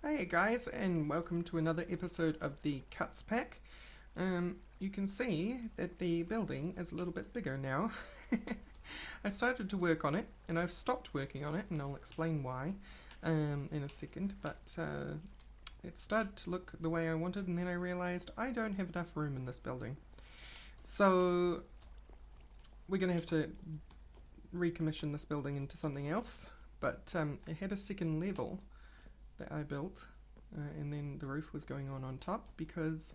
Hey guys, and welcome to another episode of the Cuts Pack. You can see that the building is a little bit bigger now. I started to work on it, and I've stopped working on it, and I'll explain why in a second, but it started to look the way I wanted, and then I realized I don't have enough room in this building. So we're going to have to recommission this building into something else, but it had a second level that I built, and then the roof was going on top because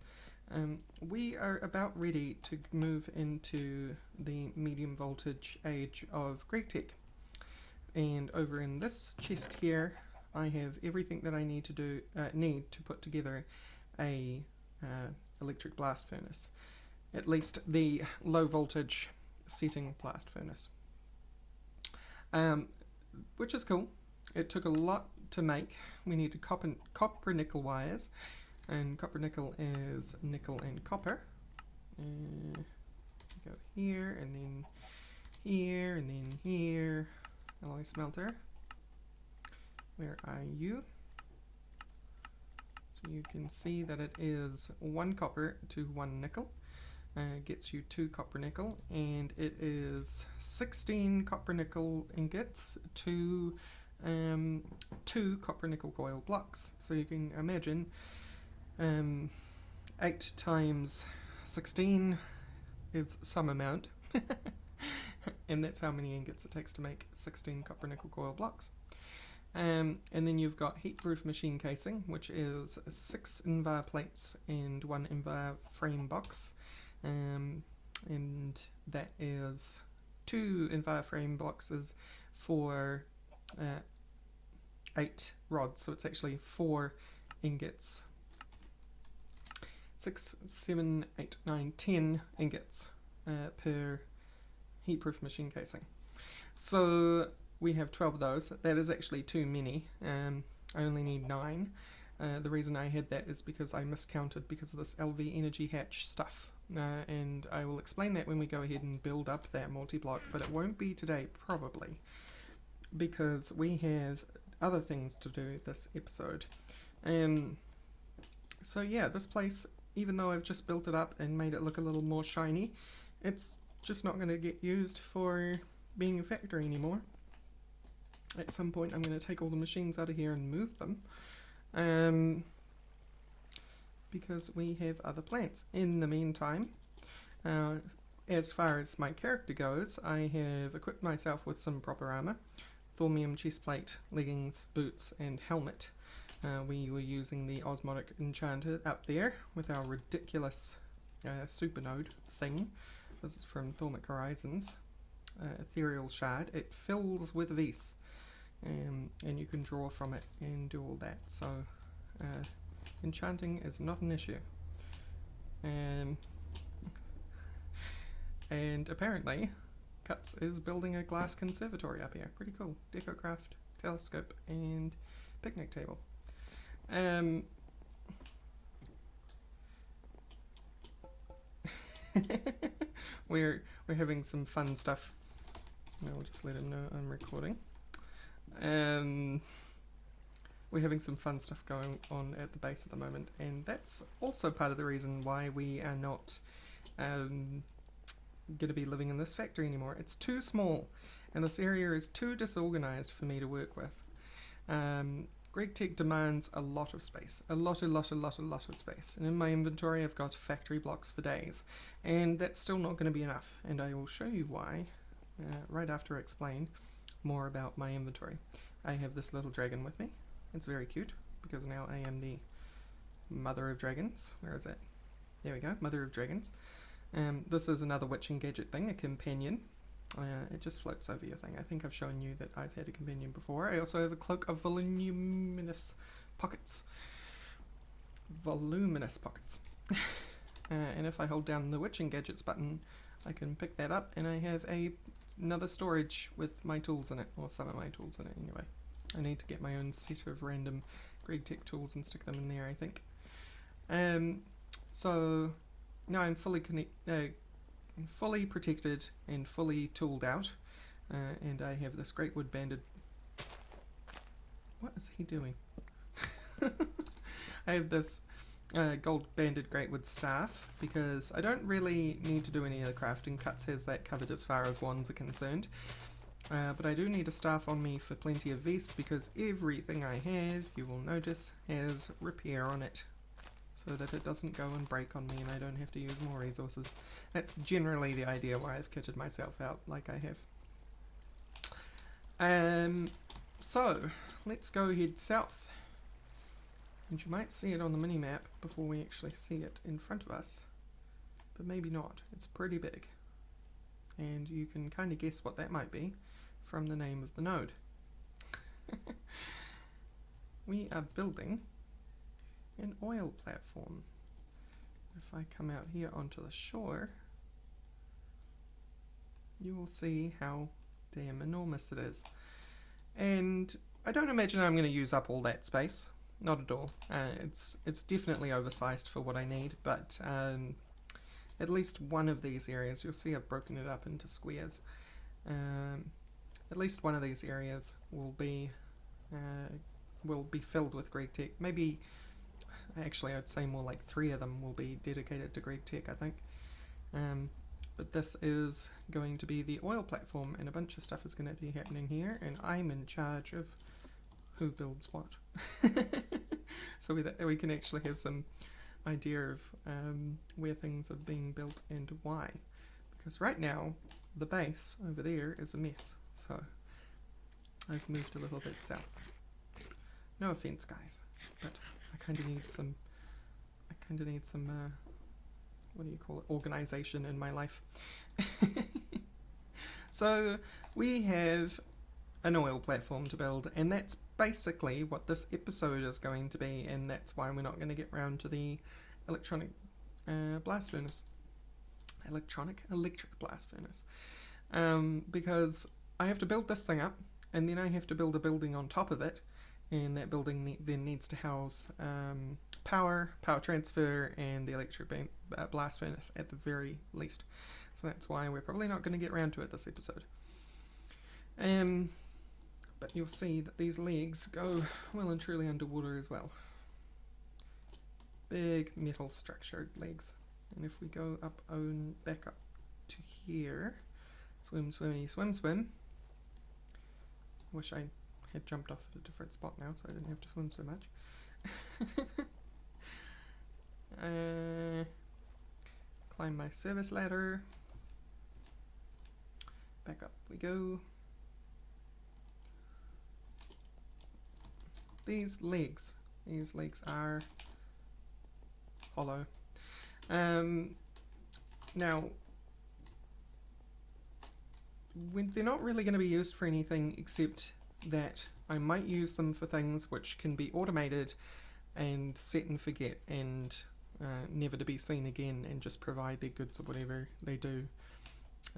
we are about ready to move into the medium voltage age of GRAEGified. And over in this chest here, I have everything that I need to put together a electric blast furnace, at least the low voltage setting blast furnace, which is cool. It took a lot to make. We needed copper nickel wires, and copper nickel is nickel and copper. Go here, and then here, and then here. Alloy smelter, where are you? So you can see that it is 1 copper to 1 nickel. Gets you 2 copper nickel, and it is 16 copper nickel ingots to 2 copper nickel coil blocks. So you can imagine 8 times 16 is some amount, and that's how many ingots it takes to make 16 copper nickel coil blocks. And then you've got heat-proof machine casing, which is 6 invar plates and 1 invar frame box, and that is 2 invar frame boxes for 8 rods, so it's actually 4 ingots. 6, 7, 8, 9, 10 ingots per heat-proof machine casing. So we have 12 of those. That is actually too many. I only need 9. The reason I had that is because I miscounted because of this LV energy hatch stuff. And I will explain that when we go ahead and build up that multi-block, but it won't be today, probably, because we have other things to do this episode. So yeah, this place, even though I've just built it up and made it look a little more shiny, it's just not going to get used for being a factory anymore. At some point I'm going to take all the machines out of here and move them, because we have other plans. In the meantime, as far as my character goes, I have equipped myself with some proper armor: thaumium chestplate, leggings, boots, and helmet. We were using the osmotic enchanter up there with our ridiculous supernode thing. This is from Thaumic Horizons, ethereal shard. It fills with vis, and you can draw from it and do all that. So enchanting is not an issue. And apparently Cuts is building a glass conservatory up here. Pretty cool. Decocraft, telescope, and picnic table. We're having some fun stuff. I'll just let him know I'm recording. We're having some fun stuff going on at the base at the moment, and that's also part of the reason why we are not going to be living in this factory anymore. It's too small, and this area is too disorganized for me to work with. GRAEGified demands a lot of space, a lot of space, and in my inventory I've got factory blocks for days, and that's still not going to be enough, and I will show you why right after I explain more about my inventory. I have this little dragon with me. It's very cute, because now I am the mother of dragons. Where is it? There we go, mother of dragons. This is another witching gadget thing, a companion. It just floats over your thing. I think I've shown you that I've had a companion before. I also have a cloak of voluminous pockets. Voluminous pockets. And if I hold down the witching gadgets button, I can pick that up, and I have another storage with my tools in it, or some of my tools in it anyway. I need to get my own set of random GRAEGified tools and stick them in there, I think. So now I'm fully protected and fully tooled out, and I have this great wood banded. What is he doing? I have this gold banded greatwood staff because I don't really need to do any of the crafting. Cuts has that covered as far as wands are concerned. But I do need a staff on me for plenty of vests because everything I have, you will notice, has repair on it, so that it doesn't go and break on me and I don't have to use more resources. That's generally the idea why I've kitted myself out like I have. So, let's go head south. And you might see it on the mini-map before we actually see it in front of us. But maybe not. It's pretty big. And you can kind of guess what that might be from the name of the node. We are building an oil platform. If I come out here onto the shore, you will see how damn enormous it is. And I don't imagine I'm going to use up all that space. Not at all. It's definitely oversized for what I need, but at least one of these areas, you'll see I've broken it up into squares. At least one of these areas will be filled with GRAEGtech. Maybe, actually I'd say more like 3 of them will be dedicated to GRAEGtech, I think. But this is going to be the oil platform, and a bunch of stuff is going to be happening here, and I'm in charge of who builds what. So we can actually have some idea of where things are being built and why. Because right now, the base over there is a mess. So I've moved a little bit south. No offense, guys, but I kind of need some what do you call it, organization in my life. So we have an oil platform to build, and that's basically what this episode is going to be, and that's why we're not going to get round to the electric blast furnace, because I have to build this thing up, and then I have to build a building on top of it, and that building then needs to house power transfer, and the electric blast furnace at the very least. So that's why we're probably not going to get round to it this episode. But you'll see that these legs go well and truly underwater as well. Big metal structured legs. And if we go up back up to here, swim, swimmy, swim, swim. Wish I had jumped off at a different spot now so I didn't have to swim so much. Climb my service ladder. Back up we go. These legs are hollow. Now, they're not really going to be used for anything except that I might use them for things which can be automated and set and forget and never to be seen again, and just provide their goods or whatever they do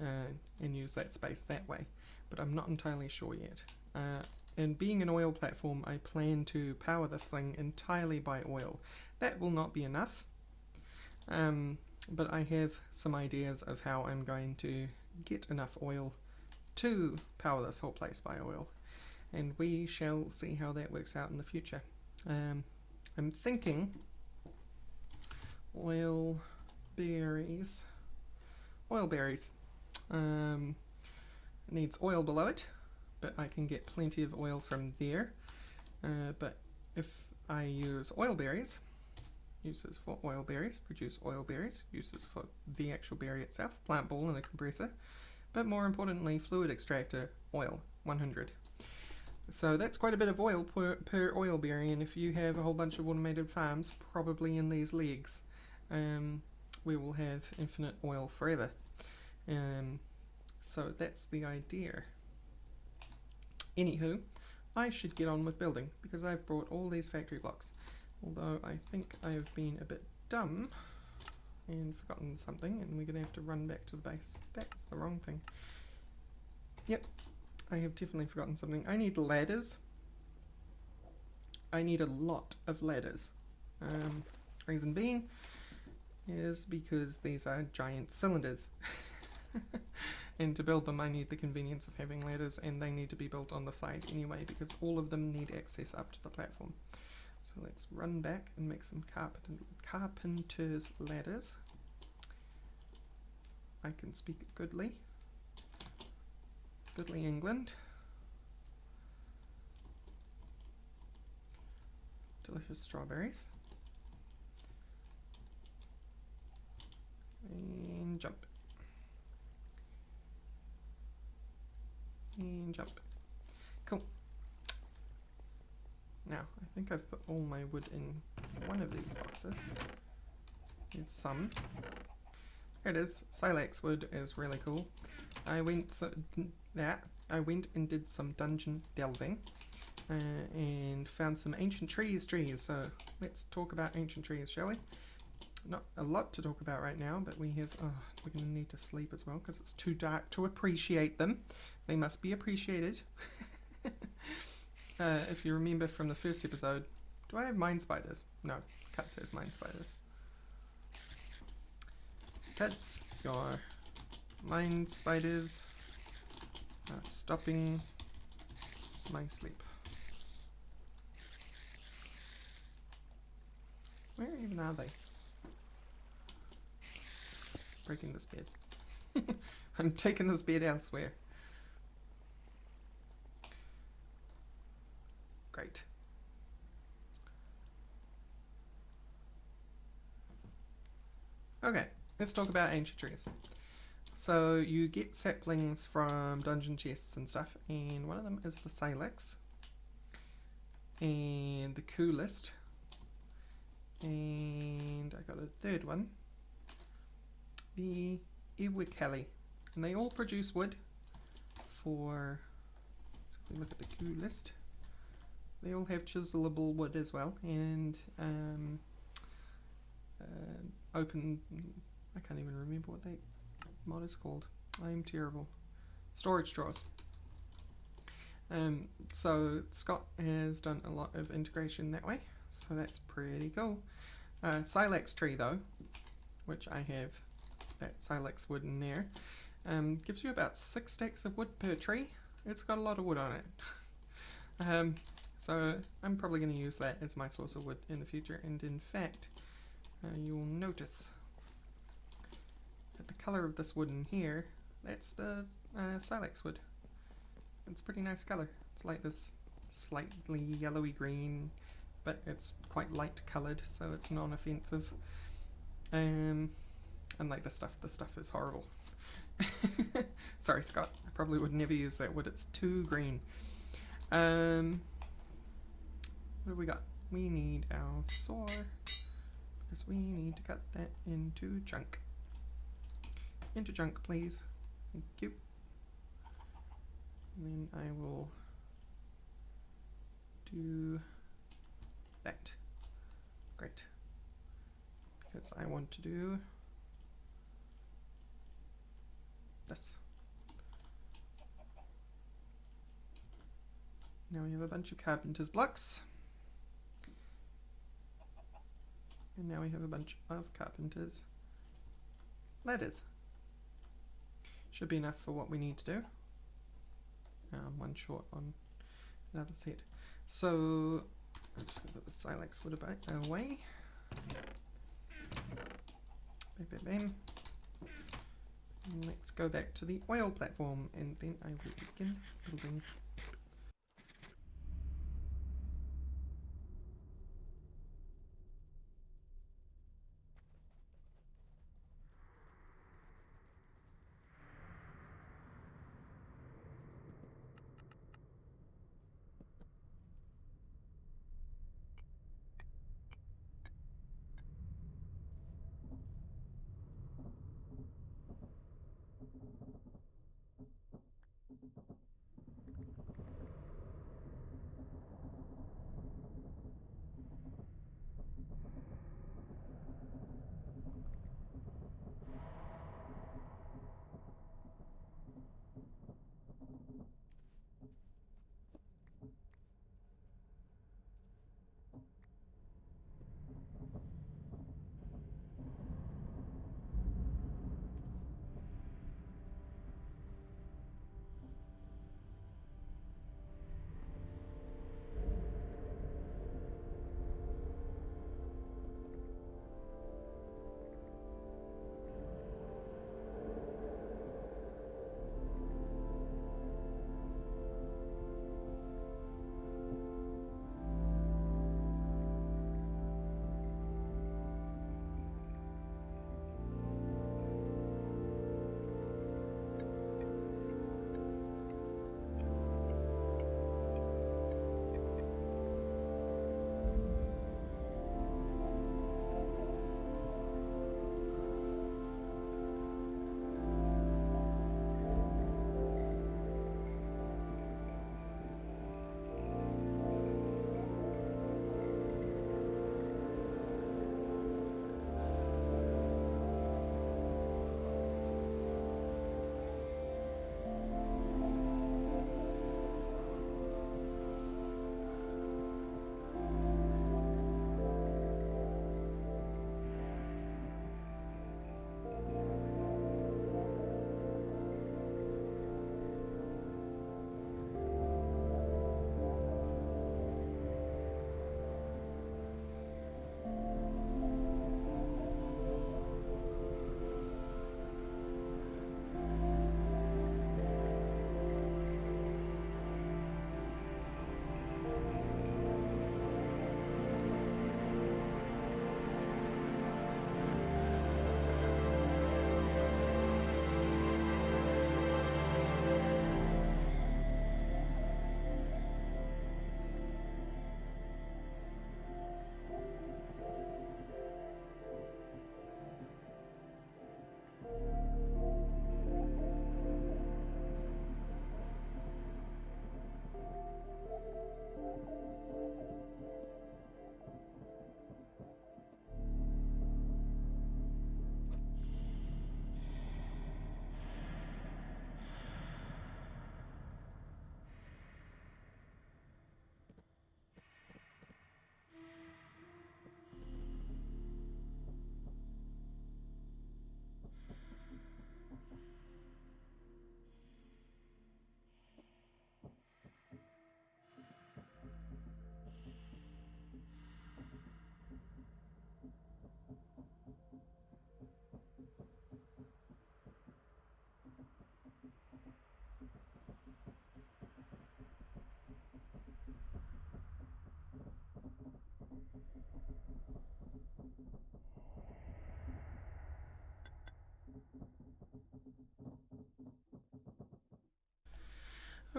and use that space that way. But I'm not entirely sure yet. And being an oil platform, I plan to power this thing entirely by oil. That will not be enough, but I have some ideas of how I'm going to get enough oil to power this whole place by oil, and we shall see how that works out in the future. I'm thinking oil berries. Needs oil below it, but I can get plenty of oil from there. But if I use oil berries, uses for oil berries, produce oil berries, uses for the actual berry itself, plant ball and a compressor, but more importantly, fluid extractor, oil, 100. So that's quite a bit of oil per oil berry, and if you have a whole bunch of automated farms, probably in these legs, we will have infinite oil forever. So that's the idea. Anywho, I should get on with building, because I've brought all these factory blocks. Although I think I've been a bit dumb and forgotten something, and we're going to have to run back to the base. That's the wrong thing. Yep, I have definitely forgotten something. I need ladders. I need a lot of ladders. Reason being is because these are giant cylinders. And to build them I need the convenience of having ladders, and they need to be built on the side anyway because all of them need access up to the platform. So let's run back and make some carpenter's ladders. I can speak goodly England. Delicious strawberries. And jump. And jump. Cool. Now, I think I've put all my wood in one of these boxes. Here's some. There it is. Silex wood is really cool. I went and did some dungeon delving and found some ancient trees. So let's talk about ancient trees, shall we? Not a lot to talk about right now, but we have. Oh, we're going to need to sleep as well because it's too dark to appreciate them. They must be appreciated. If you remember from the first episode, do I have mine spiders? No, Cut says mine spiders. Cuts, your mine spiders are stopping my sleep. Where even are they? Breaking this bed. I'm taking this bed elsewhere. Great. Okay, let's talk about ancient trees. So you get saplings from dungeon chests and stuff, and one of them is the Silex, and the coolest, and I got a third one, the yovli, and they all produce wood for, if we look at the coolest, they all have chiselable wood as well, and open, I can't even remember what that mod is called. I'm terrible. Storage drawers. So Scott has done a lot of integration that way, so that's pretty cool. Silex tree though, which I have that Silex wood in there, gives you about 6 stacks of wood per tree. It's got a lot of wood on it. So I'm probably going to use that as my source of wood in the future, and in fact you'll notice that the color of this wood in here, that's the Silex wood. It's a pretty nice color. It's like this slightly yellowy green, but it's quite light colored, so it's non-offensive. Unlike the stuff is horrible. Sorry Scott, I probably would never use that wood, it's too green. What have we got? We need our saw, because we need to cut that into chunk. Into chunk, please. Thank you. And then I will do that. Great. Because I want to do this. Now we have a bunch of carpenter's blocks. And now we have a bunch of carpenter's ladders. Should be enough for what we need to do. One short on another set. So I'm just going to put the Silex wood away. Bam, bam, bam. And let's go back to the oil platform, and then I will begin building.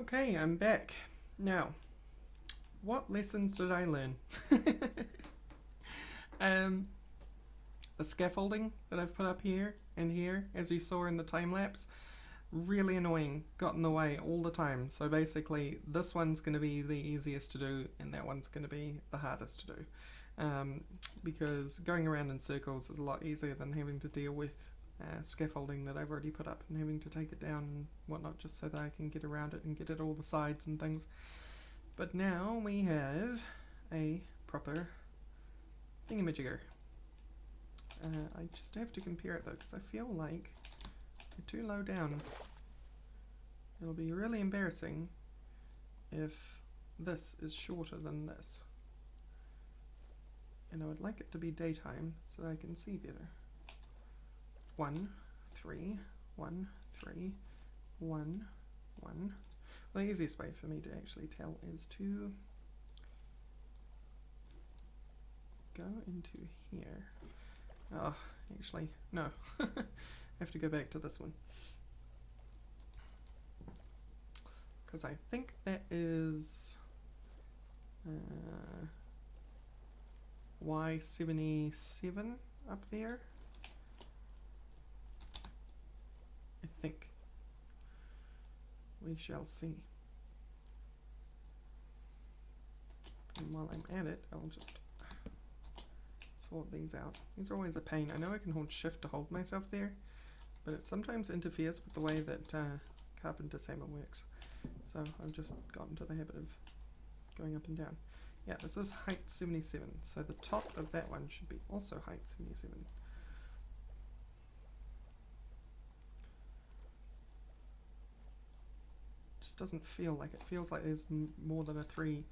Okay, I'm back. Now, what lessons did I learn? The scaffolding that I've put up here and here, as you saw in the time lapse, really annoying, got in the way all the time. So basically, this one's going to be the easiest to do, and that one's going to be the hardest to do. Because going around in circles is a lot easier than having to deal with scaffolding that I've already put up and having to take it down and whatnot just so that I can get around it and get at all the sides and things. But now we have a proper thingamajigger. I just have to compare it though, because I feel like we're too low down. It'll be really embarrassing if this is shorter than this. And I would like it to be daytime so I can see better. 1, 3, 1, 3, 1, 1. Well, the easiest way for me to actually tell is to go into here. Oh, actually, no. I have to go back to this one. Because I think that is Y77 up there. I think. We shall see. And while I'm at it, I'll just sort these out. These are always a pain. I know I can hold shift to hold myself there, but it sometimes interferes with the way that Carpenter's hammer works. So I've just gotten to the habit of going up and down. Yeah, this is height 77, so the top of that one should be also height 77. Just doesn't feel like it. Feels like there's more than a 3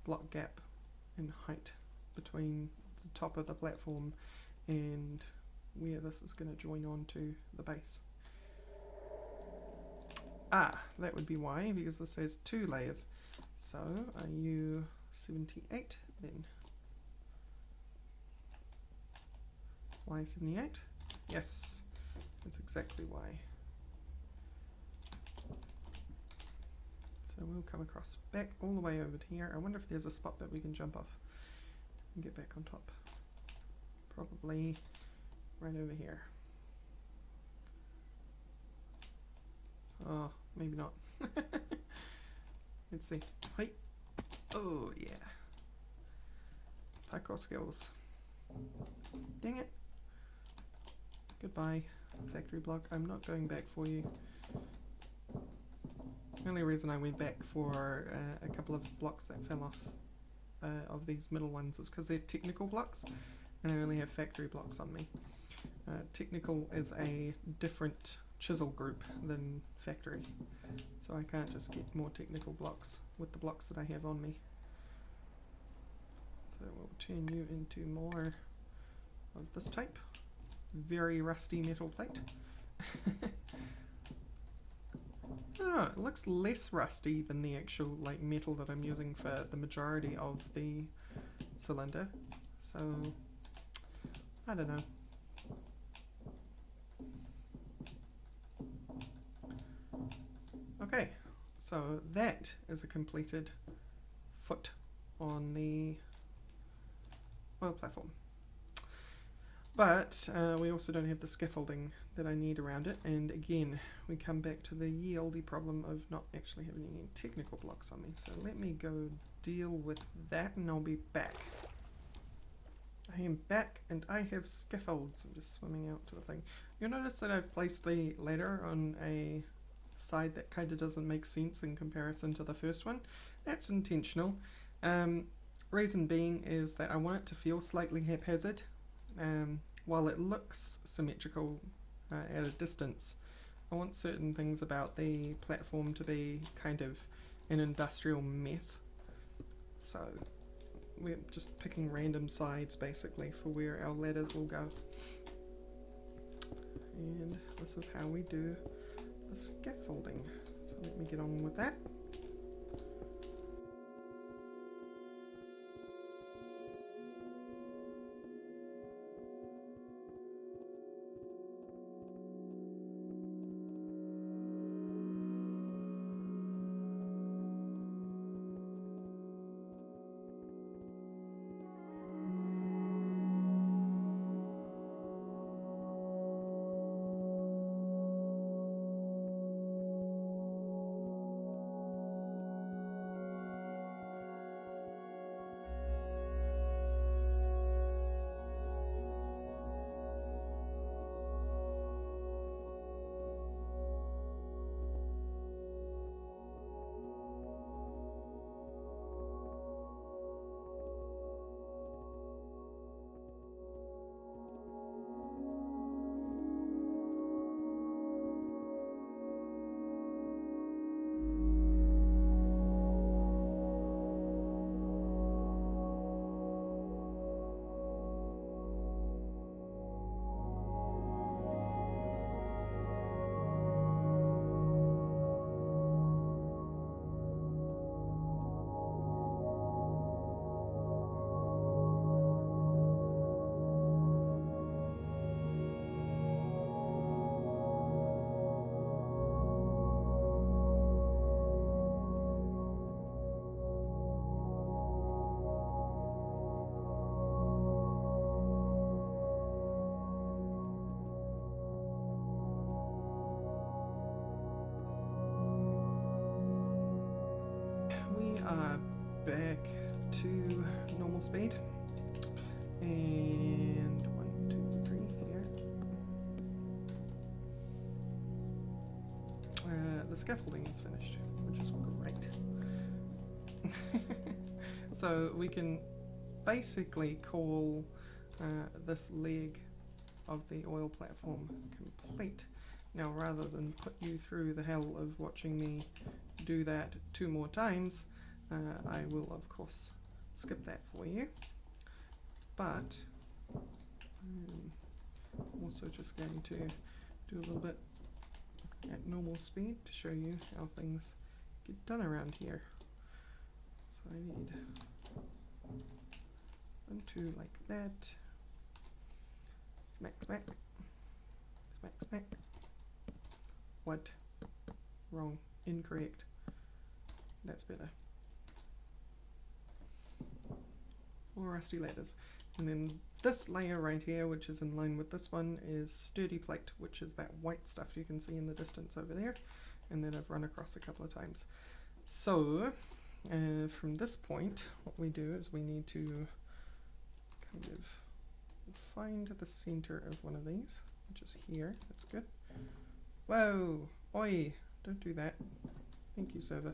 block gap in height between the top of the platform and where this is going to join on to the base. Ah, that would be why, because this has 2 layers. So are you 78 then? Y78? Yes, that's exactly why. So we'll come across back all the way over to here. I wonder if there's a spot that we can jump off and get back on top. Probably right over here. Oh, maybe not. Let's see. Hey. Oh, yeah. Parkour skills. Dang it. Goodbye, factory block. I'm not going back for you. The only reason I went back for a couple of blocks that fell off of these middle ones is because they're technical blocks and I only have factory blocks on me. Technical is a different chisel group than factory, so I can't just get more technical blocks with the blocks that I have on me. So we'll turn you into more of this type. Very rusty metal plate. Oh, it looks less rusty than the actual like metal that I'm using for the majority of the cylinder. So I don't know. Okay, so that is a completed foot on the oil platform. But we also don't have the scaffolding that I need around it, and again we come back to the ye olde problem of not actually having any technical blocks on me. So let me go deal with that and I'll be back. I am back and I have scaffolds. I'm just swimming out to the thing. You'll notice that I've placed the ladder on a side that kind of doesn't make sense in comparison to the first one. That's intentional. Reason being is that I want it to feel slightly haphazard. While it looks symmetrical at a distance, I want certain things about the platform to be kind of an industrial mess. So we're just picking random sides basically for where our ladders will go. And this is how we do the scaffolding. So let me get on with that. back to normal speed. And 1, 2, 3 here. The scaffolding is finished, which is great. So we can basically call this leg of the oil platform complete. Now, rather than put you through the hell of watching me do that 2 more times, I will of course skip that for you. But I'm also just going to do a little bit at normal speed to show you how things get done around here. So I need 1, 2 like that. Smack, smack. Smack, smack. What? Wrong. Incorrect. That's better. More rusty ladders. And then this layer right here, which is in line with this one, is sturdy plate, which is that white stuff you can see in the distance over there, and then I've run across a couple of times. So from this point, what we do is we need to kind of find the center of one of these, which is here. That's good. Whoa! Oi! Don't do that. Thank you, server.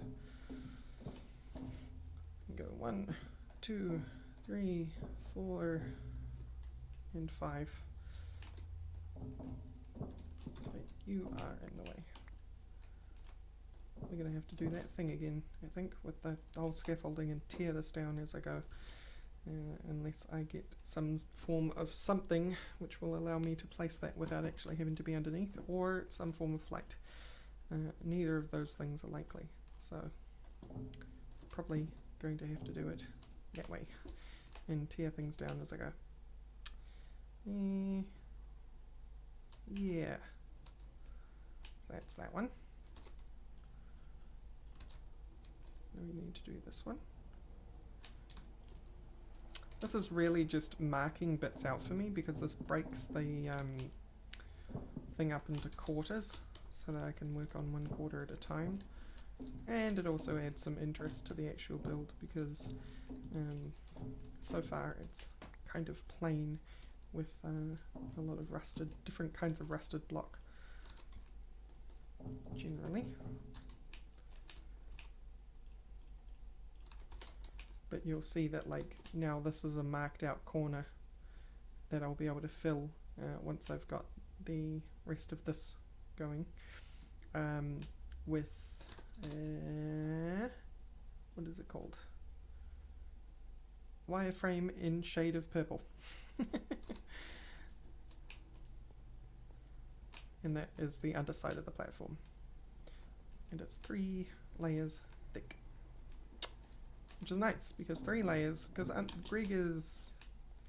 Go 1, 2, 3, 4, and 5. Wait, you are in the way. We're going to have to do that thing again, I think, with the old scaffolding and tear this down as I go. Unless I get some form of something which will allow me to place that without actually having to be underneath, or some form of flight. Neither of those things are likely, so probably going to have to do it that way and tear things down as I go. Yeah, that's that one. Now we need to do this one. This is really just marking bits out for me because this breaks the thing up into quarters so that I can work on 1 quarter at a time. And it also adds some interest to the actual build because so far it's kind of plain with a lot of different kinds of rusted block generally. But you'll see that like now this is a marked out corner that I'll be able to fill once I've got the rest of this going with what is it called? Wireframe in shade of purple. And that is the underside of the platform. And it's 3 layers thick. Which is nice, because 3 layers, because GRAEGified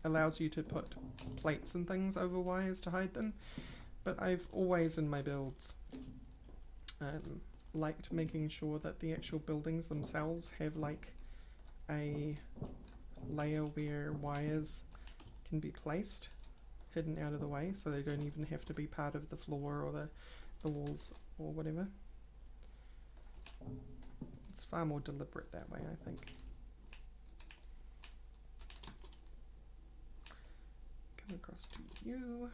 allows you to put plates and things over wires to hide them, but I've always in my builds liked making sure that the actual buildings themselves have like a layer where wires can be placed, hidden out of the way, so they don't even have to be part of the floor or the walls or whatever. It's far more deliberate that way, I think. Come across to you,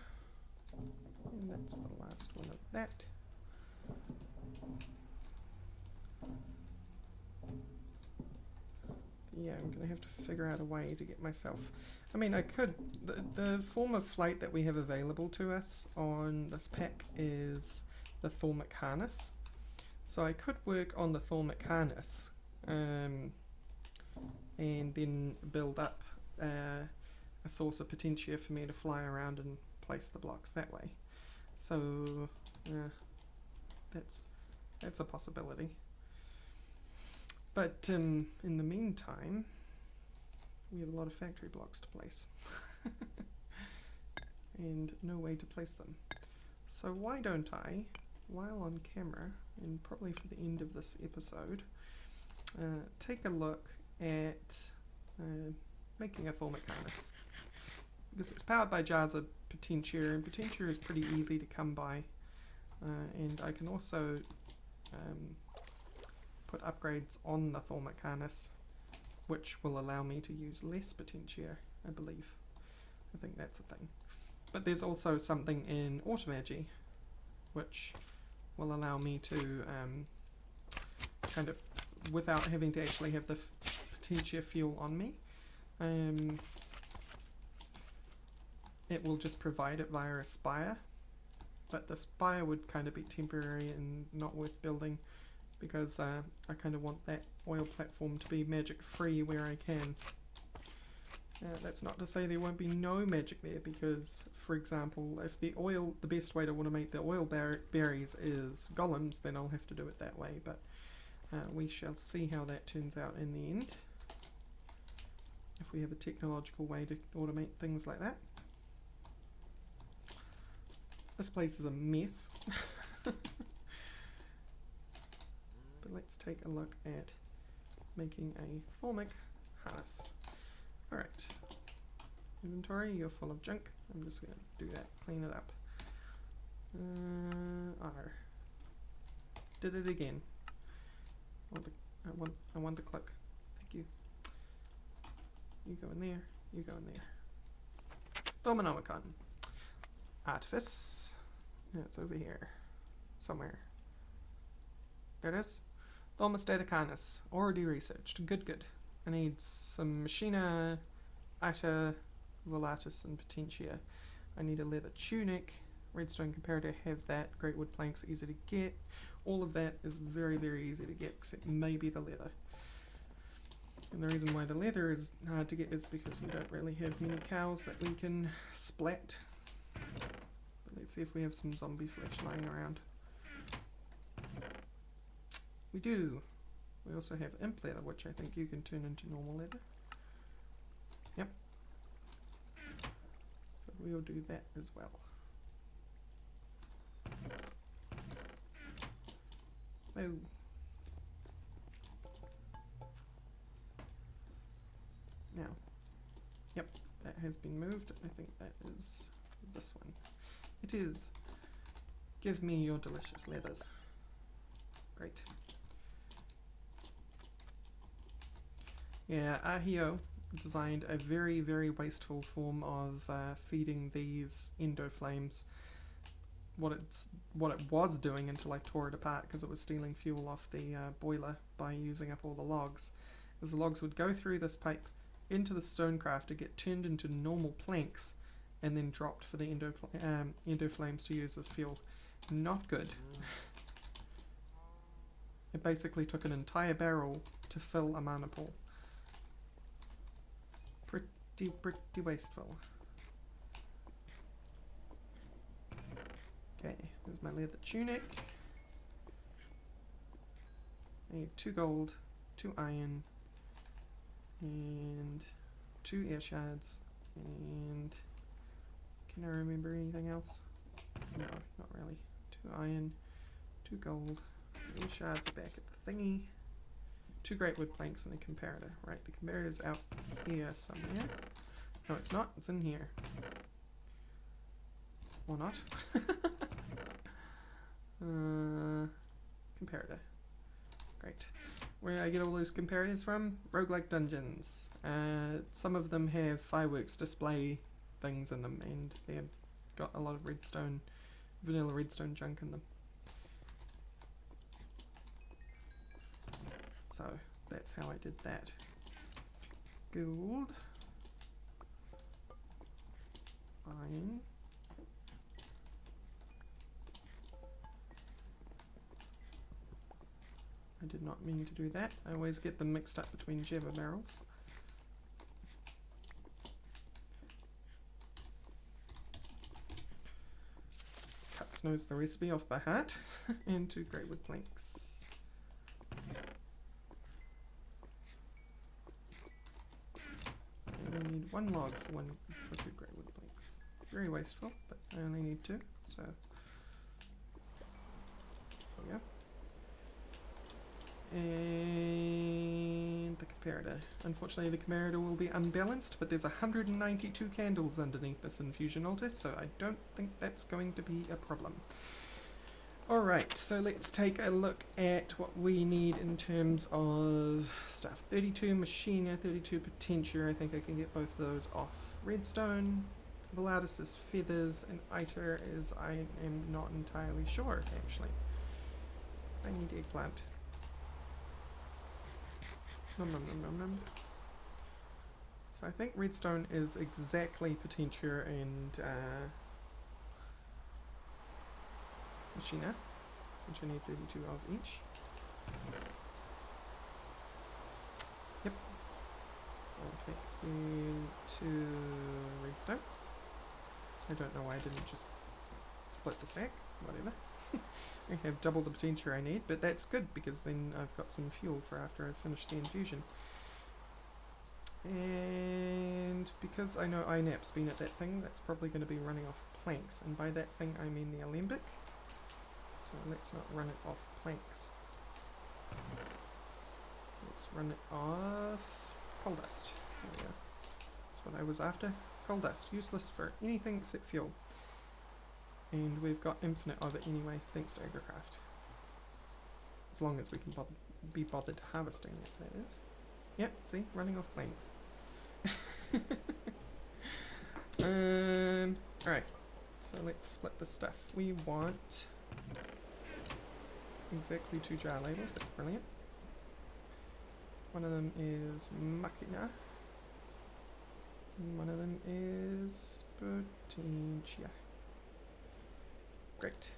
and that's the last one of that. Yeah, I'm going to have to figure out a way to get myself... I mean, I could... The form of flight that we have available to us on this pack is the thermic harness. So I could work on the thermic harness and then build up a source of potentia for me to fly around and place the blocks that way. So that's a possibility. But in the meantime, we have a lot of factory blocks to place and no way to place them. So why don't I, while on camera, and probably for the end of this episode, take a look at making a thermic harness. Because it's powered by jars of potentia, and potentia is pretty easy to come by. And I can also put upgrades on the thermic harness which will allow me to use less potentia, I believe. I think that's a thing. But there's also something in automagy which will allow me to kind of, without having to actually have the potentia fuel on me, it will just provide it via a spire. But the spire would kind of be temporary and not worth building, because I kind of want that oil platform to be magic free where I can. That's not to say there won't be no magic there, because, for example, if the best way to automate the oil berries is golems, then I'll have to do it that way, but we shall see how that turns out in the end, if we have a technological way to automate things like that. This place is a mess. But let's take a look at making a formic harness. Alright, inventory, you're full of junk. I'm just going to do that, clean it up. R. Did it again. I want the click. Thank you. You go in there, you go in there. Dominomicon. Artifice. No, it's over here. Somewhere. There it is. Thermostatic harness. Already researched. Good, good. I need some machina, ita, volatus, and potentia. I need a leather tunic. Redstone comparator, have that. Great wood planks, easy to get. All of that is very, very easy to get, except maybe the leather. And the reason why the leather is hard to get is because we don't really have many cows that we can splat. But let's see if we have some zombie flesh lying around. We do. We also have imp leather, which I think you can turn into normal leather. Yep. So we'll do that as well. Oh. Now. Yep, that has been moved. I think that is this one. It is. Give me your delicious leathers. Great. Yeah, Ahio designed a very, very wasteful form of feeding these endoflames. What it was doing until I tore it apart, because it was stealing fuel off the boiler by using up all the logs, is the logs would go through this pipe into the stonecrafter, get turned into normal planks, and then dropped for the endoflames to use as fuel. Not good. It basically took an entire barrel to fill a mana pool. Pretty wasteful. Okay, there's my leather tunic. I need 2 gold, 2 iron, and 2 air shards, and can I remember anything else? No, not really. 2 iron, 2 gold, air shards are back at the thingy, 2 great wood planks and a comparator. Right, the comparator's out here somewhere. No, it's not, it's in here. Or not. Comparator. Great. Where do I get all those comparators from? Roguelike dungeons. Some of them have fireworks display things in them, and they've got a lot of redstone, vanilla redstone junk in them. So that's how I did that. Gold. Iron. I did not mean to do that. I always get them mixed up between Java barrels. Cuts knows the recipe off by heart. And 2 great wood planks. I only need 1 log for 2 great wood planks. Very wasteful, but I only need 2, so there we go. And the comparator. Unfortunately, the comparator will be unbalanced, but there's 192 candles underneath this infusion altar, so I don't think that's going to be a problem. Alright, so let's take a look at what we need in terms of stuff. 32 machina, 32 potentia. I think I can get both of those off redstone. Volatus is feathers, and iter is I am not entirely sure, actually. I need eggplant. Nom nom nom nom nom. So I think redstone is exactly potentia and machina, which I need 32 of each. Yep. So I'll take the 2 redstone. I don't know why I didn't just split the stack, whatever. I have double the potentia I need, but that's good because then I've got some fuel for after I finish the infusion. And because I know INAP's been at that thing, that's probably going to be running off planks, and by that thing I mean the alembic. So let's not run it off planks. Let's run it off coal dust. There we go. That's what I was after. Coal dust, useless for anything except fuel. And we've got infinite of it anyway, thanks to GRAEGified. As long as we can be bothered harvesting it, that is. Yep, see, running off planks. Alright, so let's split the stuff. We want exactly 2 jar labels, that's brilliant. One of them is machina, and one of them is potentia. Great.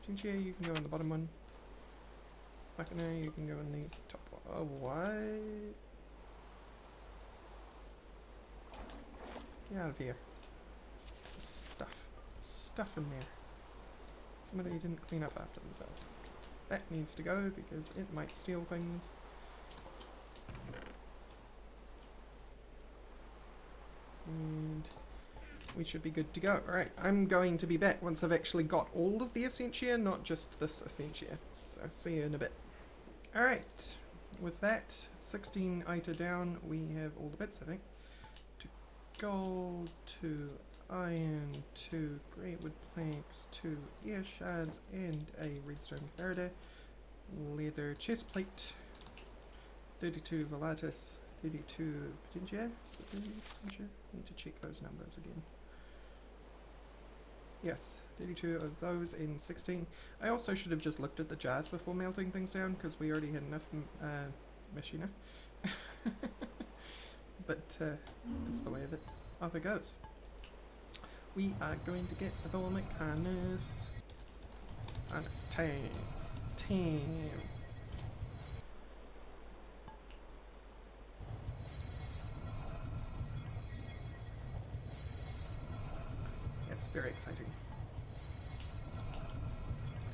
Potentia, you can go in the bottom one. Machina, you can go in the top one. Oh, what? Get out of here. Stuff in there. Somebody didn't clean up after themselves. That needs to go because it might steal things. And we should be good to go. Alright, I'm going to be back once I've actually got all of the essentia, not just this essentia. So, see you in a bit. Alright, with that, 16 iter down, we have all the bits, I think. 2 gold, 2 iron, 2 grey wood planks, 2 ear shards, and a redstone comparator. Leather chest plate, 32 volatus, 32 potentia. I need to check those numbers again. Yes, 32 of those in 16. I also should have just looked at the jars before melting things down because we already had enough machina. But that's the way of it. Off it goes. We are going to get the Volmic harness. Harness time. Yes, very exciting.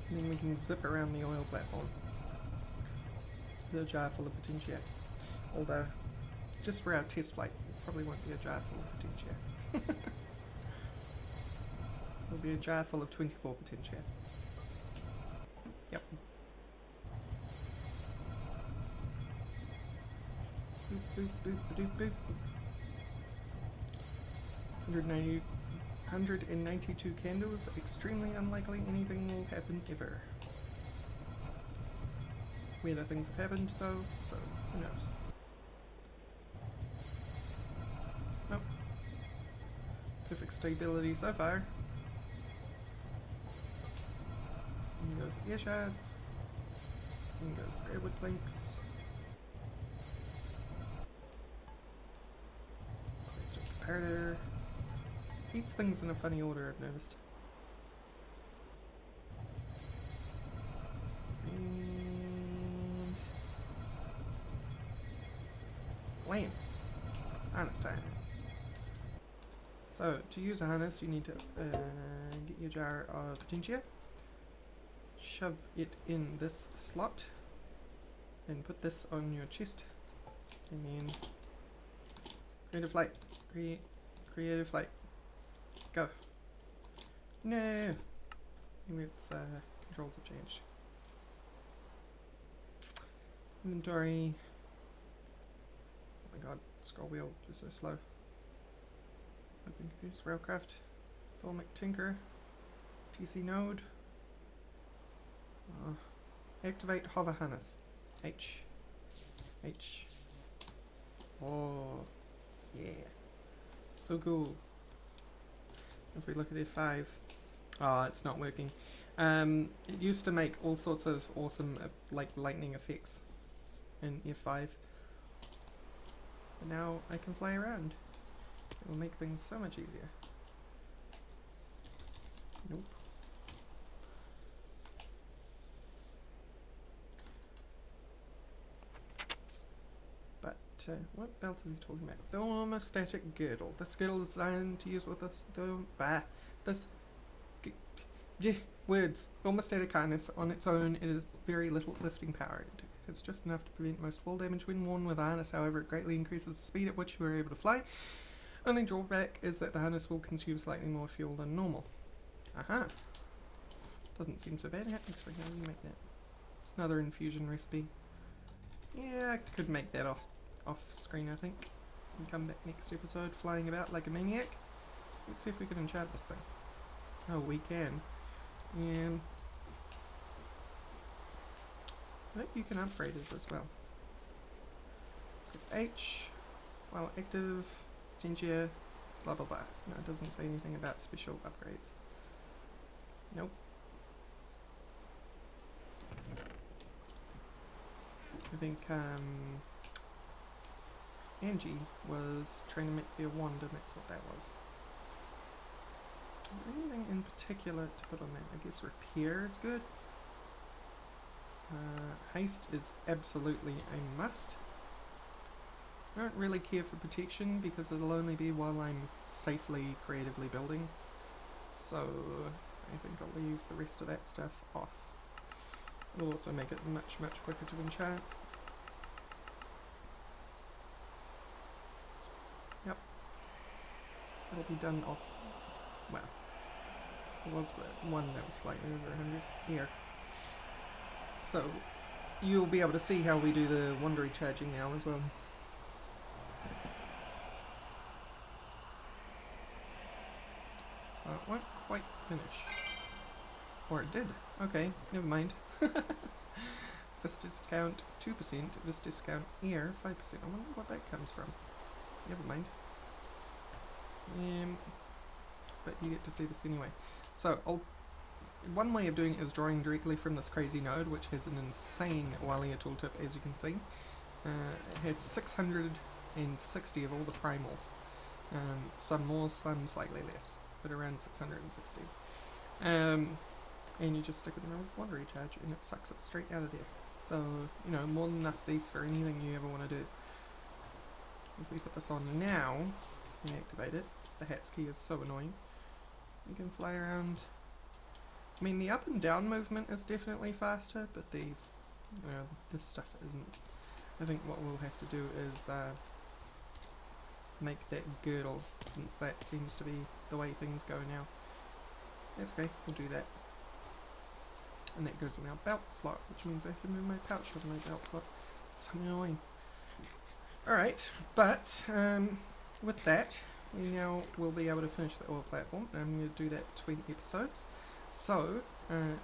And then we can zip around the oil platform. The jar full of potentia. Although, just for our test flight, it probably won't be a jar full of potentia. It'll be a jar full of 24 potentia. Yep. Boop, boop, boop, boop, boop. 192 candles. Extremely unlikely anything will happen ever. Weirder things have happened though, so who knows. Nope. Perfect stability so far. And goes ear shards. And goes grey wood planks. Let's do comparator. Eats things in a funny order, I've noticed. And land. Harness time. So, to use a harness, you need to get your jar of potentia, shove it in this slot, and put this on your chest, and then creative flight. Creative flight. Go. No! Maybe its controls have changed. Inventory. Oh my god, scroll wheel is so slow. Open computers, railcraft, Thalmic Tinker, TC node. Activate hover harness. H. H. Oh, yeah. So cool. If we look at F5, oh, it's not working. It used to make all sorts of awesome like lightning effects in F5. But now I can fly around. It will make things so much easier. Nope. But what belt are we talking about? Thermostatic girdle. This girdle is designed to use with this words. Thermostatic harness on its own, it is very little lifting power. It's just enough to prevent most fall damage when worn with a harness. However, it greatly increases the speed at which you are able to fly. Only drawback is that the harness will consume slightly more fuel than normal. Aha! Doesn't seem so bad. Actually, how do you make that? It's another infusion recipe. Yeah, I could make that off screen, I think. And come back next episode flying about like a maniac. Let's see if we can enchant this thing. Oh, we can. And I think you can upgrade it as well. Press H, while active, potential, blah blah blah. No, it doesn't say anything about special upgrades. Nope. I think Angie was trying to make their wand, and that's what that was. Anything in particular to put on that? I guess repair is good. Haste is absolutely a must. I don't really care for protection because it'll only be while I'm safely creatively building. So I think I'll leave the rest of that stuff off. It'll also make it much quicker to enchant. Yep. It'll be done off. Well, there was one that was slightly over 100 here. So you'll be able to see how we do the wand recharging now as well. It won't quite finish. Or it did. Okay, never mind. This discount 2%, this discount air 5%. I wonder what that comes from. Never mind. But you get to see this anyway. So one way of doing it is drawing directly from this crazy node, which has an insane Walia tooltip, as you can see. It has 660 of all the primals. Some more, some slightly less, but around 660. And you just stick it in a wand recharge and it sucks it straight out of there. So, you know, more than enough of these for anything you ever want to do. If we put this on now and activate it, the hats key is so annoying. You can fly around. I mean, the up and down movement is definitely faster, but the, this stuff isn't. I think what we'll have to do is make that girdle, since that seems to be the way things go now. That's okay, we'll do that. And that goes in our belt slot, which means I have to move my pouch out of my belt slot. So annoying. Alright, but with that, we now will be able to finish the oil platform. I'm going to do that between episodes. So,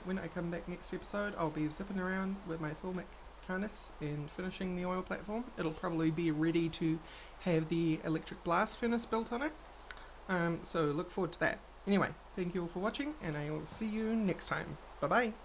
when I come back next episode, I'll be zipping around with my thermic harness and finishing the oil platform. It'll probably be ready to have the electric blast furnace built on it. So look forward to that. Anyway, thank you all for watching, and I will see you next time. Bye bye!